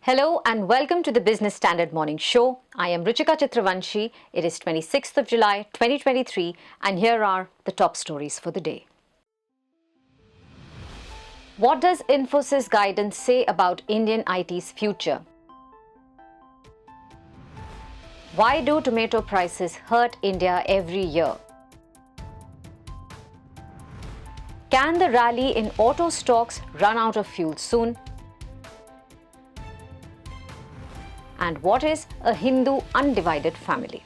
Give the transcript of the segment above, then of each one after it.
Hello and welcome to the Business Standard Morning Show. I am Ruchika Chitravanshi. It is 26th of July 2023 and here are the top stories for the day. What does Infosys guidance say about Indian IT's future? Why do tomato prices hurt India every year? Can the rally in auto stocks run out of fuel soon? And what is a Hindu Undivided Family?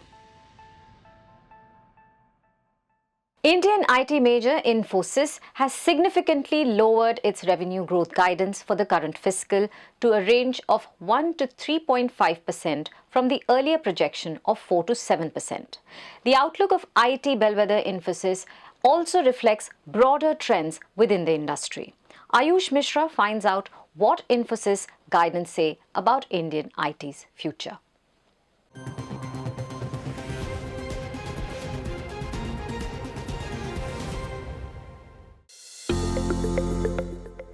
Indian IT major Infosys has significantly lowered its revenue growth guidance for the current fiscal to a range of 1 to 3.5% from the earlier projection of 4 to 7%. The outlook of IT bellwether Infosys also reflects broader trends within the industry. Ayush Mishra finds out what Infosys guidance say about Indian IT's future.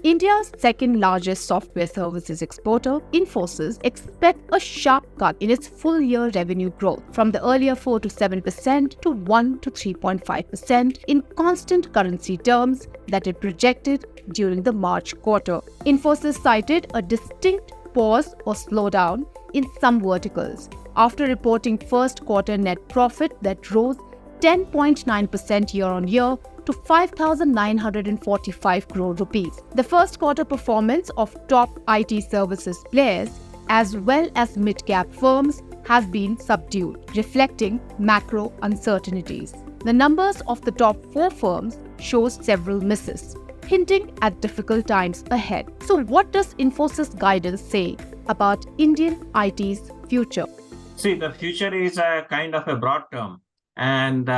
India's second largest software services exporter, Infosys, expects a sharp cut in its full-year revenue growth from the earlier 4 to 7% to 1 to 3.5% in constant currency terms that it projected during the March quarter. Infosys cited a distinct pause or slowdown in some verticals after reporting first quarter net profit that rose 10.9% year-on-year to 5,945 crore rupees. The first quarter performance of top IT services players as well as mid-cap firms has been subdued, reflecting macro uncertainties. The numbers of the top 4 firms shows several misses, hinting at difficult times ahead. So what does Infosys guidance say about Indian IT's future? See, the future is a kind of a broad term. And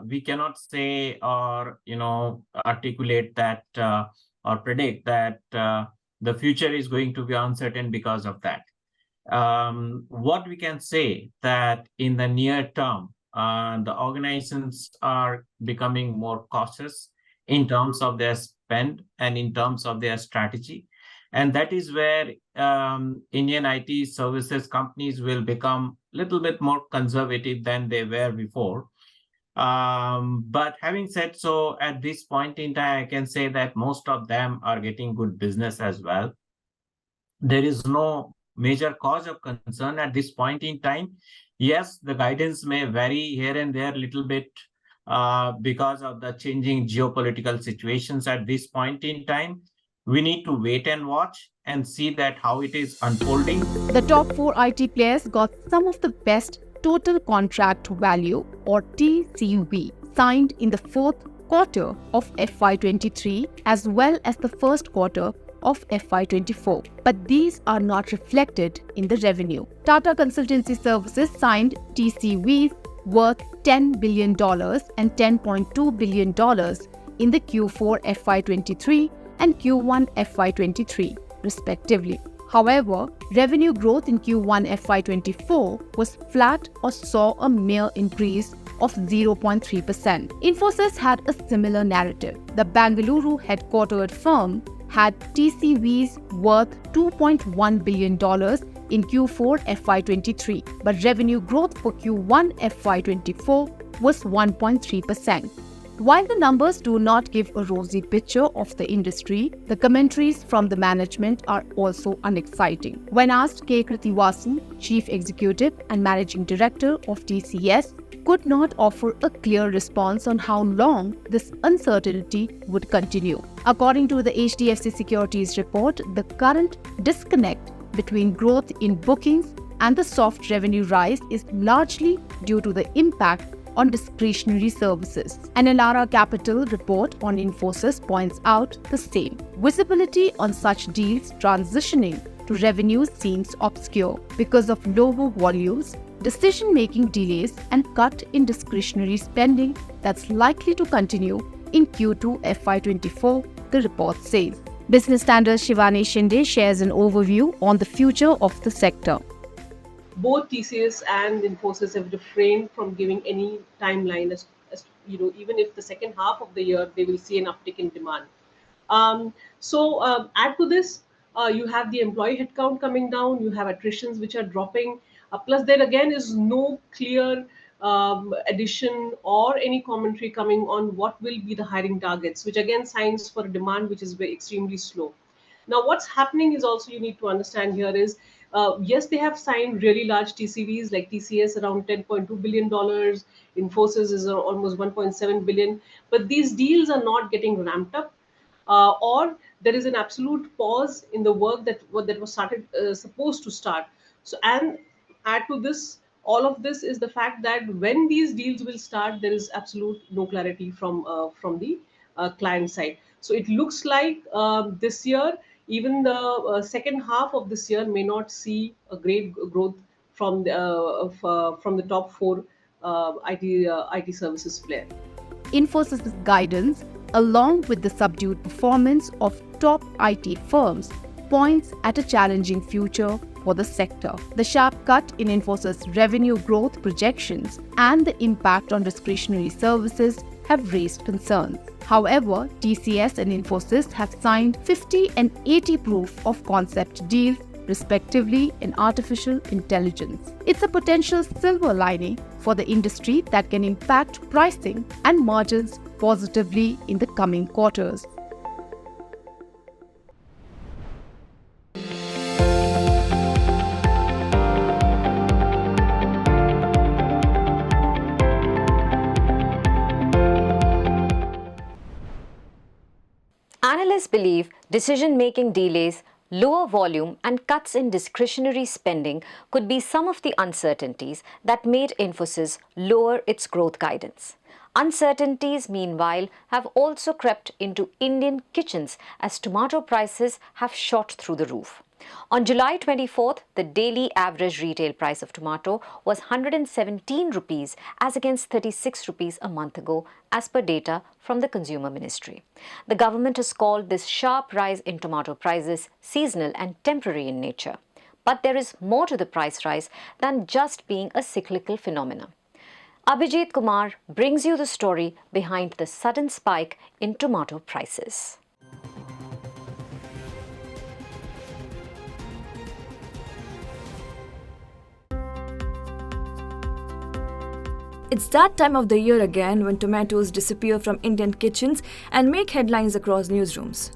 we cannot say or articulate that or predict that the future is going to be uncertain because of that. What we can say that in the near term, the organizations are becoming more cautious in terms of their spend and in terms of their strategy. And that is where Indian IT services companies will become a little bit more conservative than they were before. But having said so, at this point in time, I can say that most of them are getting good business as well. There is no major cause of concern at this point in time. Yes, the guidance may vary here and there a little bit because of the changing geopolitical situations at this point in time. We need to wait and watch and see that how it is unfolding. The top 4 IT players got some of the best total contract value or TCV signed in the fourth quarter of FY23 as well as the first quarter of FY24. But these are not reflected in the revenue. Tata Consultancy Services signed TCVs worth $10 billion and $10.2 billion in the Q4 FY23 and Q1 FY23, respectively. However, revenue growth in Q1 FY24 was flat or saw a mere increase of 0.3%. Infosys had a similar narrative. The Bengaluru headquartered firm had TCVs worth $2.1 billion in Q4 FY23, but revenue growth for Q1 FY24 was 1.3%. While the numbers do not give a rosy picture of the industry, the commentaries from the management are also unexciting. When asked, K. Krithivasan, Chief Executive and Managing Director of TCS, could not offer a clear response on how long this uncertainty would continue. According to the HDFC Securities report, the current disconnect between growth in bookings and the soft revenue rise is largely due to the impact on discretionary services. An Elara Capital report on Infosys points out the same. Visibility on such deals transitioning to revenue seems obscure because of lower volumes, decision-making delays, and cut in discretionary spending that's likely to continue in Q2 FY24, the report says. Business Standard's Shivani Shinde shares an overview on the future of the sector. Both TCS and Infosys have refrained from giving any timeline as even if the second half of the year they will see an uptick in demand. Add to this, You have the employee headcount coming down, you have attritions which are dropping. Plus, there again is no clear addition or any commentary coming on what will be the hiring targets, which again signs for a demand which is very extremely slow. Now, what's happening is also you need to understand here is, yes, they have signed really large TCVs like TCS around $10.2 billion, Infosys is almost 1.7 billion, but these deals are not getting ramped up, or there is an absolute pause in the work that was started supposed to start. So, and add to this, all of this is the fact that when these deals will start, there is absolute no clarity from the client side. So it looks like this year, even the second half of this year may not see a great growth from the top four IT services player. Infosys' guidance, along with the subdued performance of top IT firms, points at a challenging future for the sector. The sharp cut in Infosys' revenue growth projections and the impact on discretionary services have raised concerns. However, TCS and Infosys have signed 50 and 80 proof of concept deals respectively in artificial intelligence. It's a potential silver lining for the industry that can impact pricing and margins positively in the coming quarters. Analysts believe decision-making delays, lower volume and cuts in discretionary spending could be some of the uncertainties that made Infosys lower its growth guidance. Uncertainties, meanwhile, have also crept into Indian kitchens as tomato prices have shot through the roof. On July 24th, the daily average retail price of tomato was 117 rupees as against 36 rupees a month ago, as per data from the Consumer Ministry. The government has called this sharp rise in tomato prices seasonal and temporary in nature. But there is more to the price rise than just being a cyclical phenomenon. Abhijit Kumar brings you the story behind the sudden spike in tomato prices. It's that time of the year again when tomatoes disappear from Indian kitchens and make headlines across newsrooms.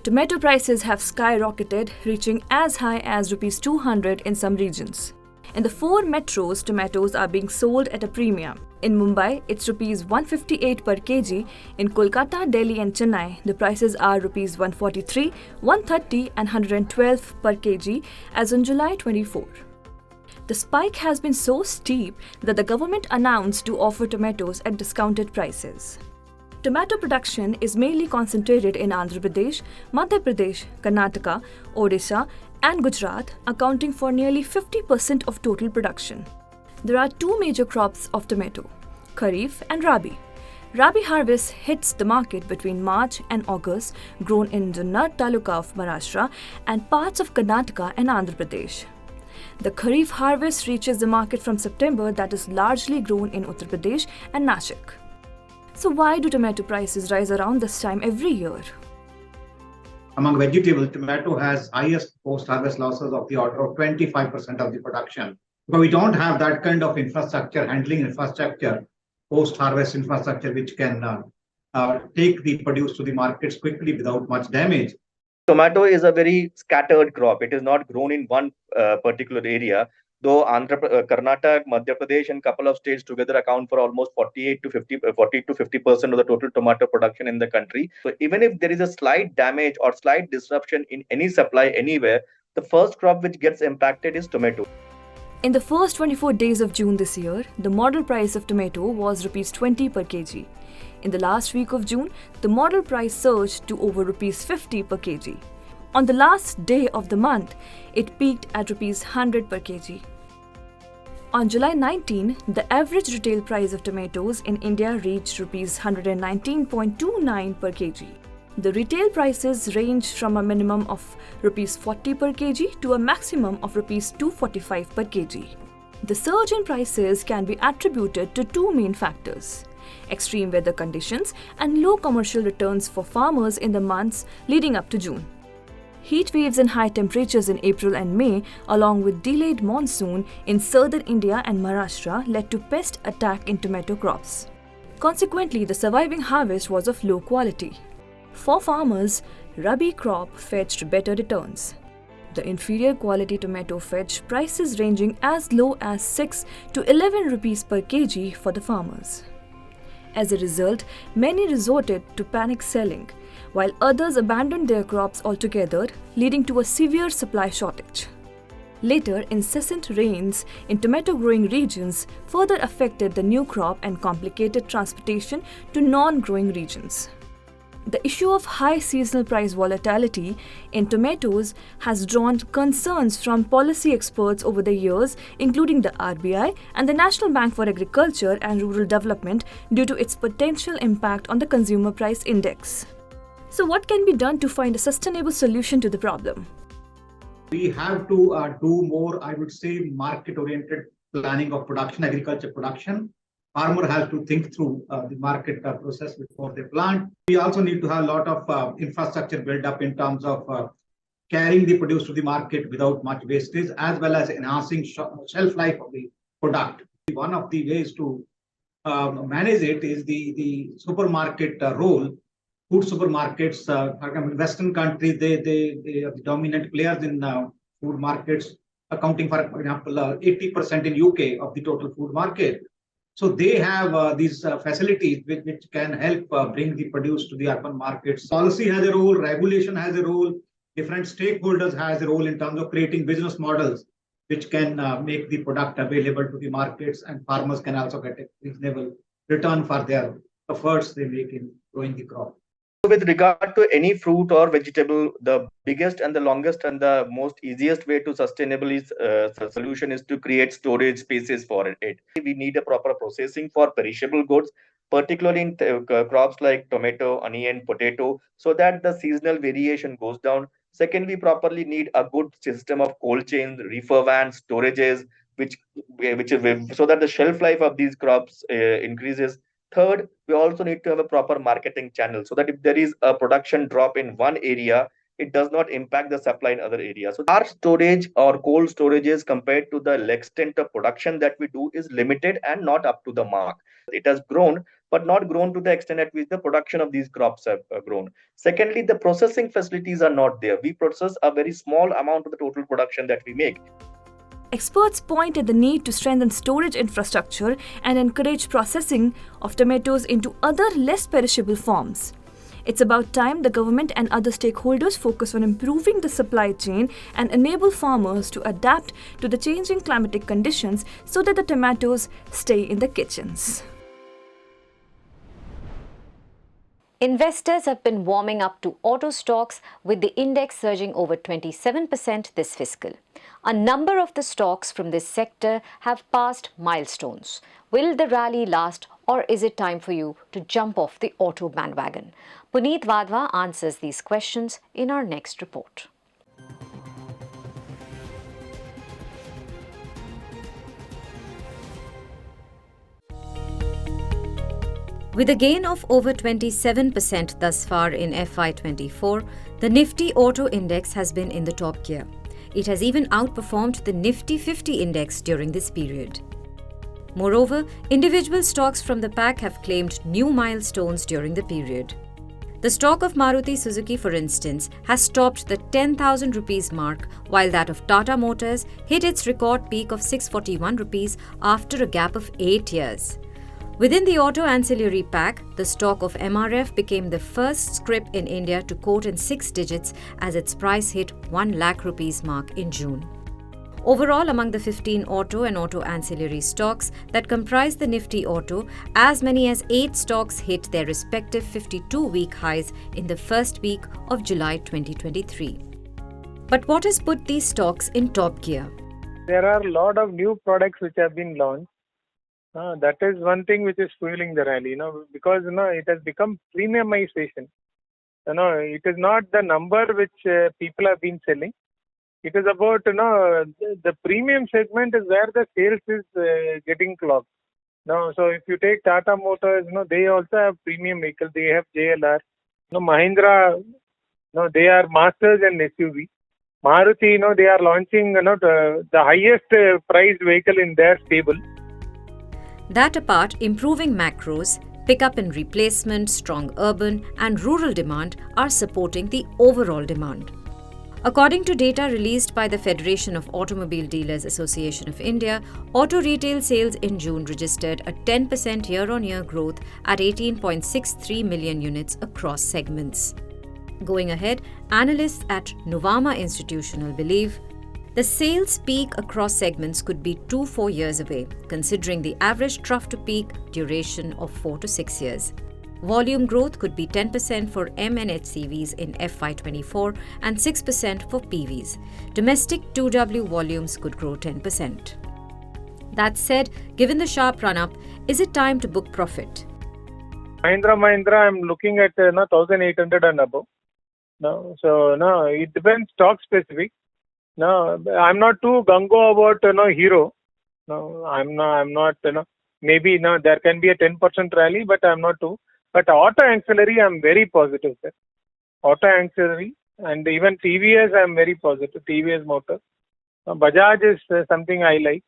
Tomato prices have skyrocketed, reaching as high as Rs 200 in some regions. In the 4 metros, tomatoes are being sold at a premium. In Mumbai, it's Rs 158 per kg. In Kolkata, Delhi and Chennai, the prices are Rs 143, 130 and 112 per kg as on July 24. The spike has been so steep that the government announced to offer tomatoes at discounted prices. Tomato production is mainly concentrated in Andhra Pradesh, Madhya Pradesh, Karnataka, Odisha, and Gujarat, accounting for nearly 50% of total production. There are 2 major crops of tomato, Kharif and Rabi. Rabi harvest hits the market between March and August, grown in Junnar Taluka of Maharashtra and parts of Karnataka and Andhra Pradesh. The Kharif harvest reaches the market from September, that is largely grown in Uttar Pradesh and Nashik. So why do tomato prices rise around this time every year? Among vegetables, tomato has highest post-harvest losses of the order of 25% of the production. But we don't have that kind of infrastructure, handling infrastructure, post-harvest infrastructure, which can take the produce to the markets quickly without much damage. Tomato is a very scattered crop. It is not grown in one particular area. Though Karnataka, Madhya Pradesh, and couple of states together account for almost 40 to 50% of the total tomato production in the country. So even if there is a slight damage or slight disruption in any supply anywhere, the first crop which gets impacted is tomato. In the first 24 days of June this year, the model price of tomato was Rs 20 per kg. In the last week of June, the model price surged to over Rs 50 per kg. On the last day of the month, it peaked at Rs 100 per kg. On July 19, the average retail price of tomatoes in India reached Rs 119.29 per kg. The retail prices range from a minimum of Rs 40 per kg to a maximum of Rs 245 per kg. The surge in prices can be attributed to 2 main factors: extreme weather conditions and low commercial returns for farmers in the months leading up to June. Heat waves and high temperatures in April and May, along with delayed monsoon in southern India and Maharashtra, led to pest attack in tomato crops. Consequently, the surviving harvest was of low quality. For farmers, Rabi crop fetched better returns. The inferior quality tomato fetched prices ranging as low as 6 to 11 rupees per kg for the farmers. As a result, many resorted to panic selling, while others abandoned their crops altogether, leading to a severe supply shortage. Later, incessant rains in tomato growing regions further affected the new crop and complicated transportation to non-growing regions. The issue of high seasonal price volatility in tomatoes has drawn concerns from policy experts over the years, including the RBI and the National Bank for Agriculture and Rural Development, due to its potential impact on the consumer price index. So, what can be done to find a sustainable solution to the problem? We have to do more, I would say, market-oriented planning of production, agriculture production. Farmer has to think through the market process before they plant. We also need to have a lot of infrastructure built up in terms of carrying the produce to the market without much wastage, as well as enhancing shelf life of the product. One of the ways to manage it is the supermarket role. Food supermarkets, in Western countries, they are the dominant players in food markets, accounting for example, 80% in UK of the total food market. So they have these facilities which can help bring the produce to the urban markets. Policy has a role, regulation has a role, different stakeholders has a role in terms of creating business models which can make the product available to the markets, and farmers can also get a reasonable return for their efforts they make in growing the crop. With regard to any fruit or vegetable, the biggest and the longest and the most easiest way to sustainably solution is to create storage spaces for it. We need a proper processing for perishable goods, particularly in crops like tomato, onion, potato, so that the seasonal variation goes down. Second, we properly need a good system of cold chains, reefer vans, storages, which so that the shelf life of these crops increases. Third, we also need to have a proper marketing channel so that if there is a production drop in one area, it does not impact the supply in other areas. So our storage or cold storages compared to the extent of production that we do is limited and not up to the mark. It has grown, but not grown to the extent at which the production of these crops have grown. Secondly, the processing facilities are not there. We process a very small amount of the total production that we make. Experts point at the need to strengthen storage infrastructure and encourage processing of tomatoes into other less perishable forms. It's about time the government and other stakeholders focus on improving the supply chain and enable farmers to adapt to the changing climatic conditions so that the tomatoes stay in the kitchens. Investors have been warming up to auto stocks, with the index surging over 27% this fiscal. A number of the stocks from this sector have passed milestones. Will the rally last, or is it time for you to jump off the auto bandwagon? Puneet Wadhwa answers these questions in our next report. With a gain of over 27% thus far in FY24, the Nifty Auto Index has been in the top gear. It has even outperformed the Nifty 50 index during this period. Moreover, individual stocks from the pack have claimed new milestones during the period. The stock of Maruti Suzuki, for instance, has topped the 10,000 rupees mark, while that of Tata Motors hit its record peak of 641 rupees after a gap of 8 years. Within the auto ancillary pack, the stock of MRF became the first scrip in India to quote in 6 digits as its price hit 1 lakh rupees mark in June. Overall, among the 15 auto and auto ancillary stocks that comprise the Nifty Auto, as many as 8 stocks hit their respective 52-week highs in the first week of July 2023. But what has put these stocks in top gear? There are a lot of new products which have been launched. That is one thing which is fueling the rally, because it has become premiumization. It is not the number which people have been selling. It is about the premium segment is where the sales is getting clocked. So if you take Tata Motors, they also have premium vehicles. They have JLR. Mahindra No, they are masters in SUV. Maruti, they are launching the highest priced vehicle in their stable. That apart, improving macros, pickup and replacement, strong urban and rural demand are supporting the overall demand. According to data released by the Federation of Automobile Dealers Association of India, auto retail sales in June registered a 10% year-on-year growth at 18.63 million units across segments. Going ahead, analysts at Nuvama Institutional believe the sales peak across segments could be 2-4 years away, considering the average trough-to-peak duration of 4 to 6 years. Volume growth could be 10% for M and HCVs in FY24 and 6% for PVs. Domestic 2W volumes could grow 10%. That said, given the sharp run-up, is it time to book profit? Mahindra, I'm looking at 1,800 and above. No, so no, it depends stock specific. No, I'm not too gung-ho about Hero. No, I'm not. Maybe there can be a 10% rally, but I'm not too. But auto ancillary, I'm very positive, sir. Auto ancillary and even TVS, I'm very positive. TVS motor. Bajaj is something I like.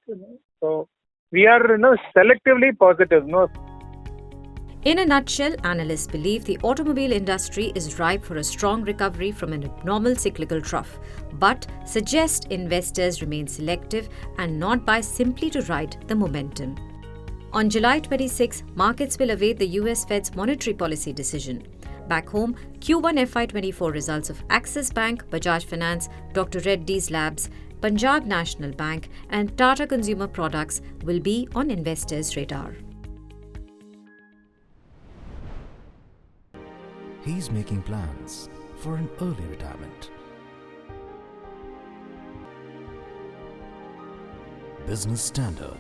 So we are selectively positive. No. In a nutshell, analysts believe the automobile industry is ripe for a strong recovery from an abnormal cyclical trough, but suggest investors remain selective and not buy simply to ride the momentum. On July 26, markets will await the US Fed's monetary policy decision. Back home, Q1 FY24 results of Axis Bank, Bajaj Finance, Dr. Reddy's Labs, Punjab National Bank and Tata Consumer Products will be on investors' radar. He's making plans for an early retirement. Business Standard.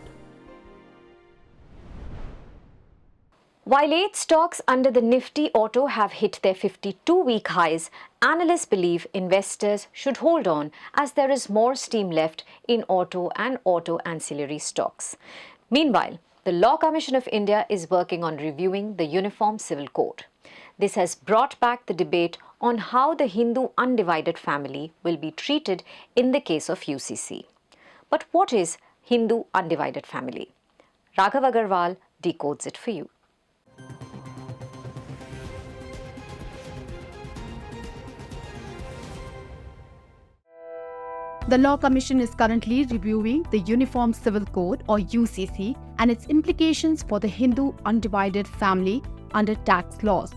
While 8 stocks under the Nifty Auto have hit their 52-week highs, analysts believe investors should hold on as there is more steam left in auto and auto ancillary stocks. Meanwhile, the Law Commission of India is working on reviewing the Uniform Civil Code. This has brought back the debate on how the Hindu Undivided Family will be treated in the case of UCC. But what is Hindu Undivided Family? Raghav Agarwal decodes it for you. The Law Commission is currently reviewing the Uniform Civil Code or UCC and its implications for the Hindu Undivided Family under tax laws.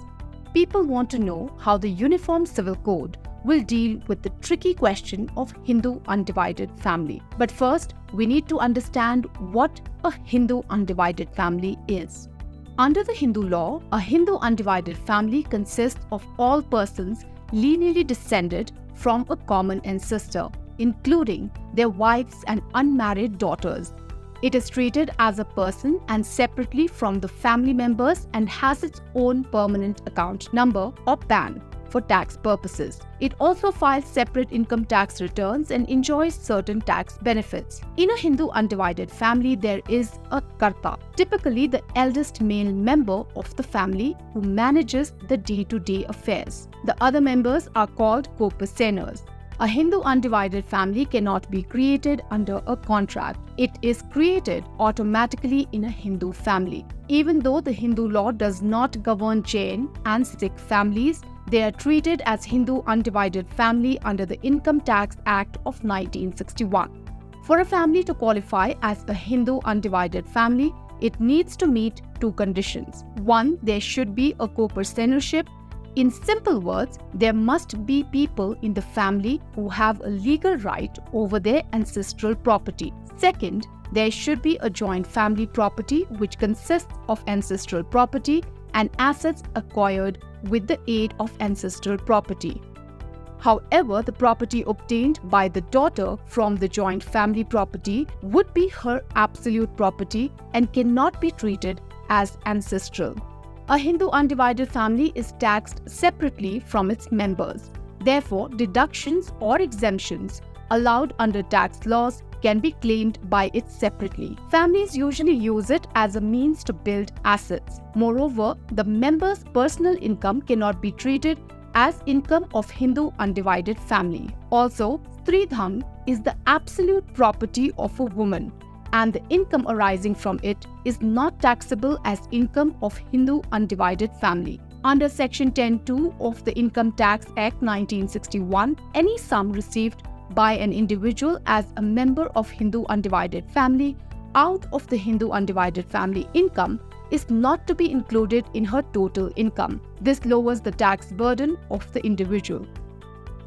People want to know how the Uniform Civil Code will deal with the tricky question of Hindu Undivided Family. But first, we need to understand what a Hindu Undivided Family is. Under the Hindu law, a Hindu Undivided Family consists of all persons lineally descended from a common ancestor, including their wives and unmarried daughters. It is treated as a person and separately from the family members and has its own permanent account number or PAN for tax purposes. It also files separate income tax returns and enjoys certain tax benefits. In a Hindu Undivided Family, there is a Karta, typically the eldest male member of the family who manages the day-to-day affairs. The other members are called co-perceners. A Hindu Undivided Family cannot be created under a contract. It is created automatically in a Hindu family. Even though the Hindu law does not govern Jain and Sikh families, they are treated as Hindu Undivided Family under the Income Tax Act of 1961. For a family to qualify as a Hindu Undivided Family, it needs to meet 2 conditions. 1, there should be a co-percennership. In simple words, there must be people in the family who have a legal right over their ancestral property. Second, there should be a joint family property which consists of ancestral property and assets acquired with the aid of ancestral property. However, the property obtained by the daughter from the joint family property would be her absolute property and cannot be treated as ancestral. A Hindu Undivided Family is taxed separately from its members. Therefore, deductions or exemptions allowed under tax laws can be claimed by it separately. Families usually use it as a means to build assets. Moreover, the member's personal income cannot be treated as income of Hindu Undivided Family. Also, Stridhan is the absolute property of a woman, and the income arising from it is not taxable as income of Hindu Undivided Family. Under Section 10(2) of the Income Tax Act 1961, any sum received by an individual as a member of Hindu Undivided Family out of the Hindu Undivided Family income is not to be included in her total income. This lowers the tax burden of the individual.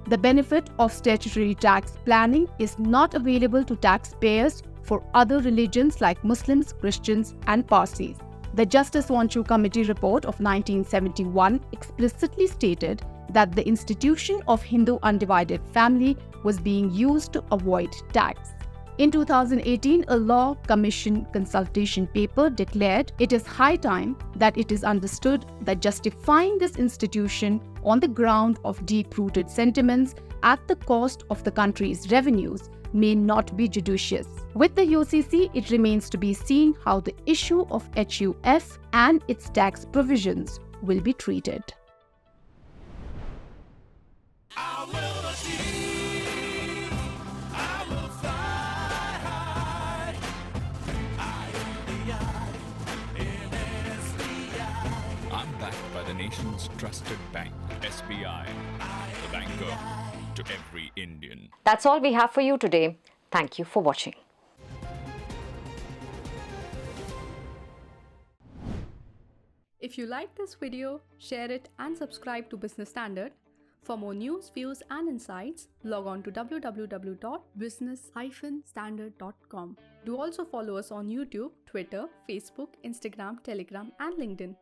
The benefit of statutory tax planning is not available to taxpayers for other religions like Muslims, Christians, and Parsis. The Justice Wanchu Committee report of 1971 explicitly stated that the institution of Hindu Undivided Family was being used to avoid tax. In 2018, a Law Commission consultation paper declared it is high time that it is understood that justifying this institution on the ground of deep-rooted sentiments at the cost of the country's revenues may not be judicious. With the UCC, it remains to be seen how the issue of HUF and its tax provisions will be treated. I'm backed by the nation's trusted bank, SBI, the banker to every Indian. That's all we have for you today. Thank you for watching. If you like this video, share it and subscribe to Business Standard. For more news, views and insights, log on to www.business-standard.com. Do also follow us on YouTube, Twitter, Facebook, Instagram, Telegram and LinkedIn.